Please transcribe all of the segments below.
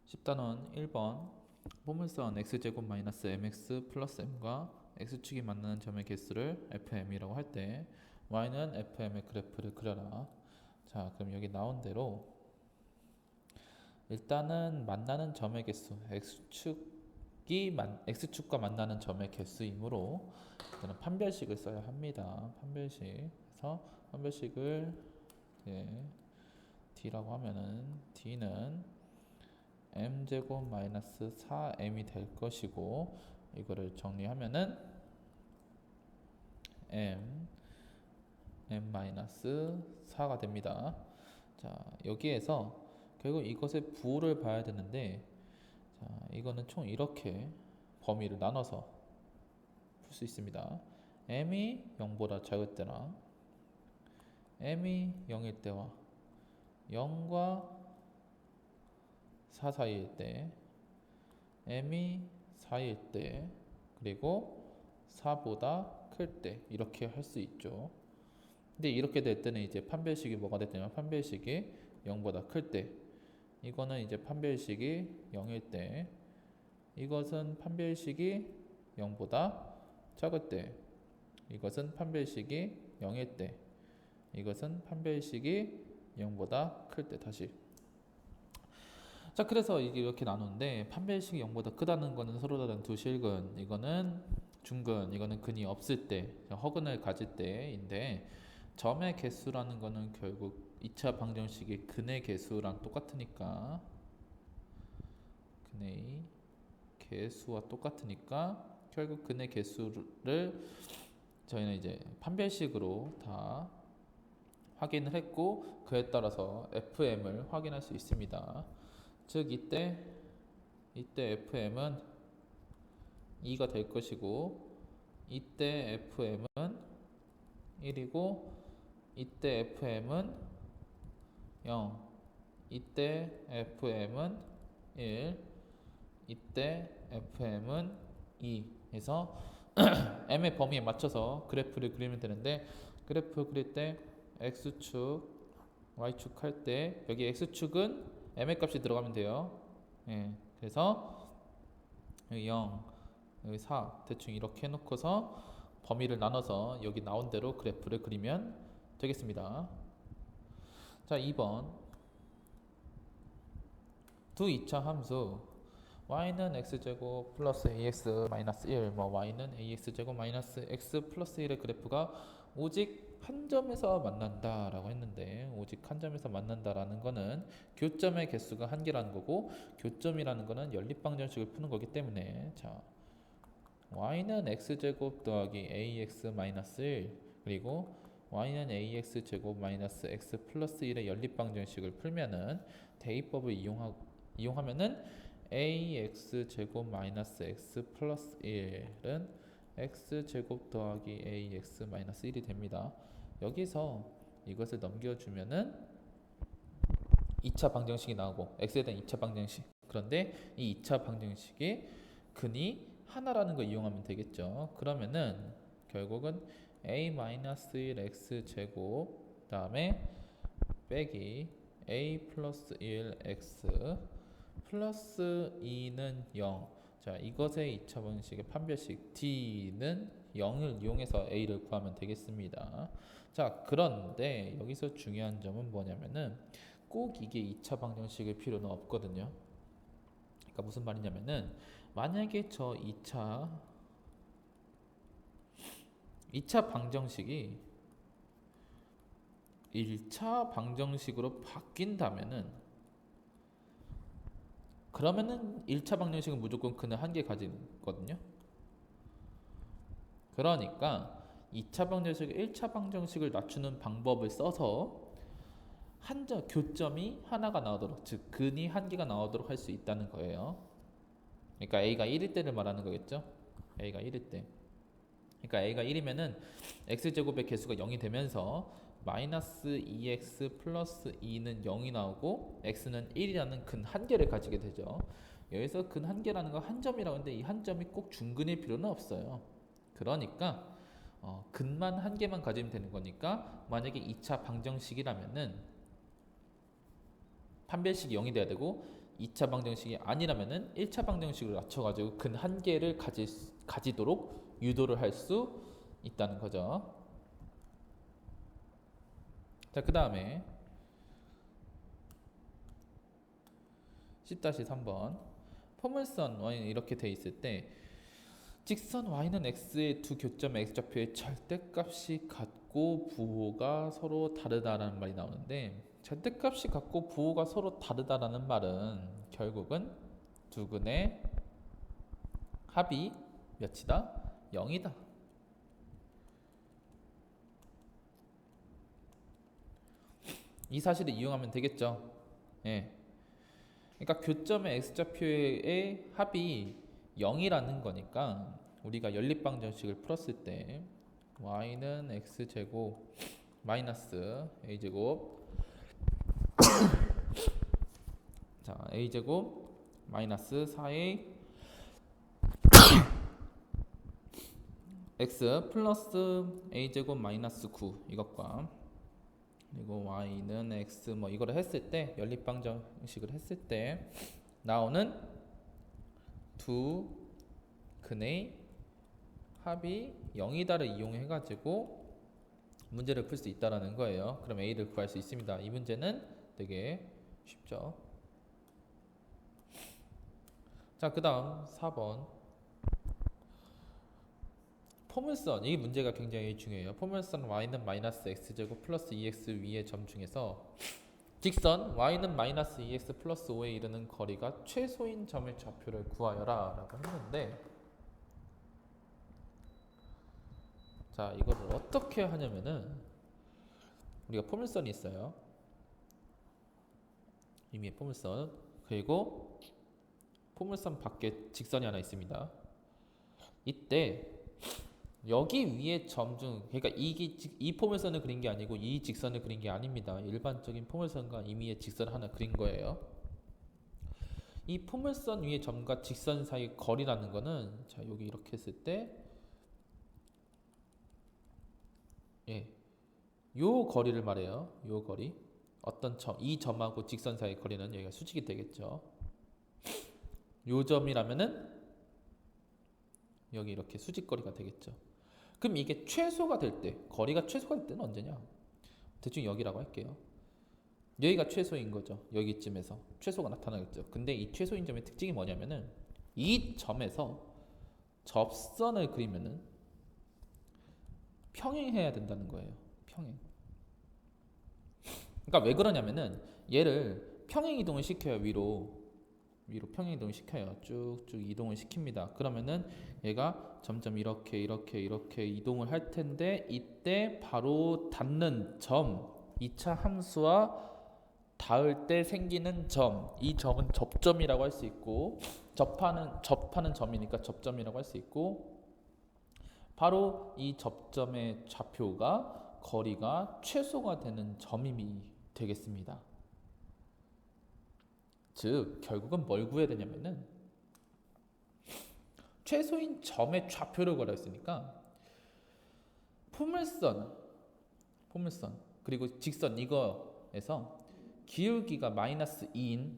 10단원 1번 포물선 x제곱 마이너스 mx 플러스 m과 x축이 만나는 점의 개수를 fm이라고 할 때 y는 fm의 그래프를 그려라. 자, 그럼 여기 나온 대로 일단은 만나는 점의 개수 x축과 만나는 점의 개수이므로 저는 판별식을 써야 합니다. 판별식. 그래서 판별식을 d라고 하면은 d는 m제곱 마이너스 4m이 될 것이고, 이거를 정리하면은 m 마이너스 4가 됩니다. 자, 여기에서 결국 이것의 부호를 봐야 되는데, 자, 이거는 총 이렇게 범위를 나눠서 풀 수 있습니다. m이 0보다 작을 때랑 m이 0일 때와 0과 4 사이일 때, m이 4일 때, 그리고 4보다 클 때, 이렇게 할 수 있죠. 근데 이렇게 될 때는 이제 판별식이 뭐가 됐냐면 판별식이 0보다 클 때, 이거는 이제 판별식이 0일 때, 이것은 판별식이 0보다 작을 때, 이것은 판별식이 0일 때, 이것은 판별식이 0보다 클 때. 다시. 자, 그래서 이게 이렇게 나누는데 판별식이 0보다 크다는 거는 서로 다른 두 실근, 이거는 중근, 이거는 근이 없을 때, 허근을 가질 때인데, 점의 개수라는 거는 결국 2차 방정식의 근의 개수랑 똑같으니까, 근의 개수와 똑같으니까 결국 근의 개수를 저희는 이제 판별식으로 다 확인을 했고, 그에 따라서 fm을 확인할 수 있습니다. 즉 이때 fm은 2가 될 것이고, 이때 fm은 1이고, 이때 fm은 0, 이때 fm은 1, 이때 fm은 2 해서 m의 범위에 맞춰서 그래프를 그리면 되는데, 그래프 그릴 때 x축, y축 할 때 여기 x축은 m의 값이 들어가면 돼요. 그래서 여기 0, 여기 4 대충 이렇게 해놓고서 범위를 나눠서 여기 나온 대로 그래프를 그리면 되겠습니다. 자, 2번 두 2차 함수 y는 x제곱 플러스 ax 마이너스 1, y는 ax제곱 마이너스 x 플러스 1의 그래프가 오직 한 점에서 만난다 라고 했는데, 오직 한 점에서 만난다라는 거는 교점의 개수가 한 개라는 거고, 교점이라는 거는 연립방정식을 푸는 거기 때문에, 자, y는 x제곱 더하기 ax 마이너스 1, 그리고 y는 ax제곱 마이너스 x 플러스 1의 연립방정식을 풀면은 대입법을 이용하면은 ax제곱 마이너스 x 플러스 1은 x제곱 더하기 ax 마이너스 1이 됩니다. 여기서 이것을 넘겨주면은 2차 방정식이 나오고, x에 대한 2차 방정식. 그런데 이 2차 방정식이 근이 하나라는 걸 이용하면 되겠죠. 그러면은 결국은 a-1 x제곱 다음에 빼기 a 플러스 1 x 플러스 2는 0. 자, 이것의 2차 방정식의 판별식 d는 0을 이용해서 a를 구하면 되겠습니다. 자, 그런데 여기서 중요한 점은 뭐냐면은 꼭 이게 2차 방정식일 필요는 없거든요. 그러니까 무슨 말이냐면은 만약에 저 2차 방정식이 1차 방정식으로 바뀐다면은, 그러면은 1차 방정식은 무조건 근을 한 개 가지거든요. 그러니까 2차 방정식, 1차 방정식을 낮추는 방법을 써서 교점이 하나가 나오도록, 즉 근이 한 개가 나오도록 할 수 있다는 거예요. 그러니까 a가 1일 때를 말하는 거겠죠. a가 1일 때. 그러니까 a가 1이면은 x제곱의 개수가 0이 되면서 마이너스 2x 플러스 2는 0이 나오고, x는 1이라는 근 한 개를 가지게 되죠. 여기서 근 한 개라는 건 한 점이라고 하는데, 이 한 점이 꼭 중근일 필요는 없어요. 그러니까 근만 한 개만 가지면 되는 거니까, 만약에 2차 방정식이라면은 판별식이 0이 돼야 되고 2차 방정식이 아니라면은 1차 방정식으로 낮춰가지고 근 한 개를 가지도록 유도를 할 수 있다는 거죠. 자, 그 다음에 10-3번 포물선 y는 이렇게 돼 있을 때 직선 y는 x의 두 교점의 x좌표의 절대값이 같고 부호가 서로 다르다라는 말이 나오는데, 절대값이 같고 부호가 서로 다르다라는 말은 결국은 두 근의 합이 몇이다? 0이다. 이 사실을 이용하면 되겠죠. 예. 그러니까 교점의 x좌표의 합이 0이라는 거니까 우리가 연립방정식을 풀었을 때 y는 x제곱 마이너스 a제곱 자 a제곱 마이너스 4a x 플러스 a제곱 마이너스 9 이것과 그리고 y는 x 뭐 이거를 했을 때 연립방정식을 했을 때 나오는 두 근의 합이 0이다를 이용해 가지고 문제를 풀 수 있다라는 거예요. 그럼 a를 구할 수 있습니다. 이 문제는 되게 쉽죠. 자, 그다음 4번 포물선, 이 문제가 굉장히 중요해요. 포물선 y는 마이너스 x제곱 플러스 2x 위의 점 중에서 직선 y는 마이너스 2x 플러스 5에 이르는 거리가 최소인 점의 좌표를 구하여라 라고 했는데, 자 이거를 어떻게 하냐면은 우리가 포물선이 있어요. 이미 포물선, 그리고 포물선 밖에 직선이 하나 있습니다. 이때 여기 위에 점 중, 그러니까 이 포물선을 그린 게 아니고 이 직선을 그린 게 아닙니다. 일반적인 포물선과 임의의 직선을 하나 그린 거예요. 이 포물선 위의 점과 직선 사이 거리라는 거는, 자 여기 이렇게 했을 때 요 거리를 말해요. 요 거리, 어떤 점, 이 점하고 직선 사이 거리는 여기가 수직이 되겠죠. 요 점이라면은 여기 이렇게 수직거리가 되겠죠. 그럼 이게 최소가 될 때, 거리가 최소가 될 때는 언제냐? 대충 여기라고 할게요. 여기가 최소인 거죠. 여기쯤에서 최소가 나타나겠죠. 근데 이 최소인 점의 특징이 뭐냐면은 이 점에서 접선을 그리면은 평행해야 된다는 거예요. 평행. 그러니까 왜 그러냐면은 얘를 평행 이동을 시켜요. 위로 평행 이동을 시켜요. 쭉쭉 이동을 시킵니다. 그러면은 얘가 점점 이렇게 이동을 할 텐데, 이때 바로 닿는 점, 2차 함수와 닿을 때 생기는 점, 이 점은 접점이라고 할 수 있고, 접하는 점이니까 접점이라고 할 수 있고, 바로 이 접점의 좌표가 거리가 최소가 되는 점이 되겠습니다. 즉 결국은 뭘 구해야 되냐면은 최소인 점의 좌표를 구하라 했으니까 포물선 그리고 직선 이거에서 기울기가 마이너스 2인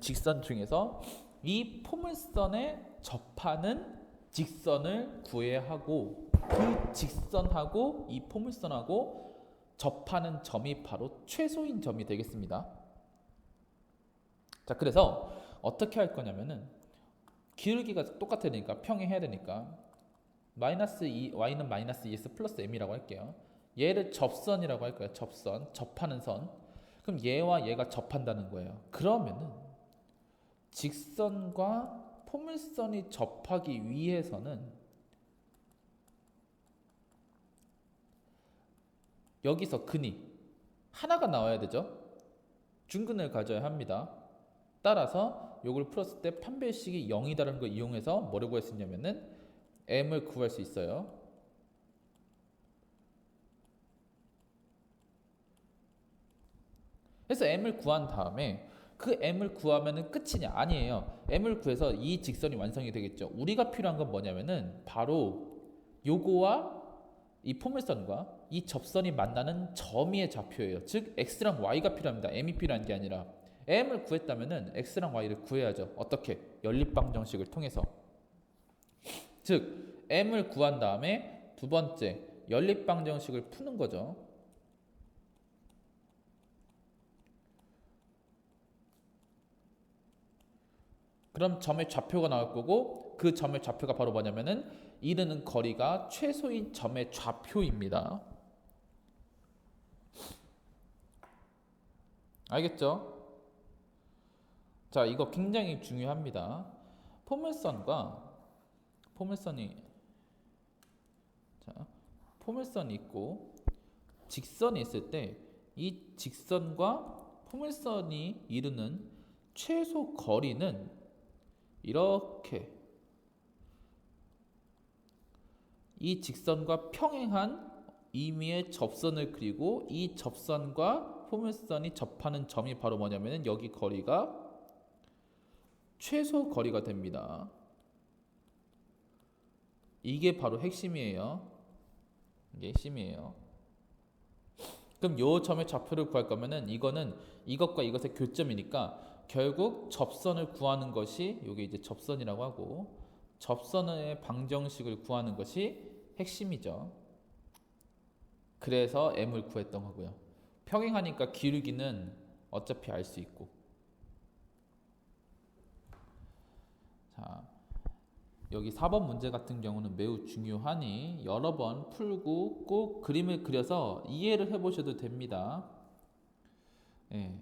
직선 중에서 이 포물선에 접하는 직선을 구해야 하고, 그 직선하고 이 포물선하고 접하는 점이 바로 최소인 점이 되겠습니다. 자, 그래서 어떻게 할 거냐면은 기울기가 똑같아야 되니까 평행해야 되니까 y는 마이너스 2x 플러스 m이라고 할게요. 얘를 접선이라고 할 거예요. 접하는 선. 그럼 얘와 얘가 접한다는 거예요. 그러면은 직선과 포물선이 접하기 위해서는 여기서 근이 하나가 나와야 되죠. 중근을 가져야 합니다. 따라서 요걸 풀었을 때 판별식이 0이다라는 걸 이용해서 뭐를 구할 수 있냐면은 m을 구할 수 있어요. 그래서 m을 구한 다음에 그 m을 구하면은 끝이냐? 아니에요. m을 구해서 이 직선이 완성이 되겠죠. 우리가 필요한 건 뭐냐면은 바로 요거와 이 포물선과 이 접선이 만나는 점의 좌표예요. 즉 x랑 y가 필요합니다. m이 필요한 게 아니라 m을 구했다면은 x랑 y를 구해야죠. 어떻게? 연립방정식을 통해서. 즉 m을 구한 다음에 두 번째 연립방정식을 푸는 거죠. 그럼 점의 좌표가 나올 거고 그 점의 좌표가 바로 뭐냐면은 이르는 거리가 최소인 점의 좌표입니다. 알겠죠? 자, 이거 굉장히 중요합니다. 포물선이 자, 포물선이 있고 직선이 있을 때 이 직선과 포물선이 이루는 최소 거리는 이렇게 이 직선과 평행한 임의의 접선을 그리고 이 접선과 포물선이 접하는 점이 바로 뭐냐면은 여기 거리가 최소 거리가 됩니다. 이게 바로 핵심이에요. 이게 핵심이에요. 그럼 요 점의 좌표를 구할 거면은 이거는 이것과 이것의 교점이니까 결국 접선을 구하는 것이 요게 이제 접선이라고 하고 접선의 방정식을 구하는 것이 핵심이죠. 그래서 m을 구했던 거고요. 평행하니까 기울기는 어차피 알 수 있고. 자, 여기 4번 문제 같은 경우는 매우 중요하니 여러 번 풀고 꼭 그림을 그려서 이해를 해보셔도 됩니다. 예.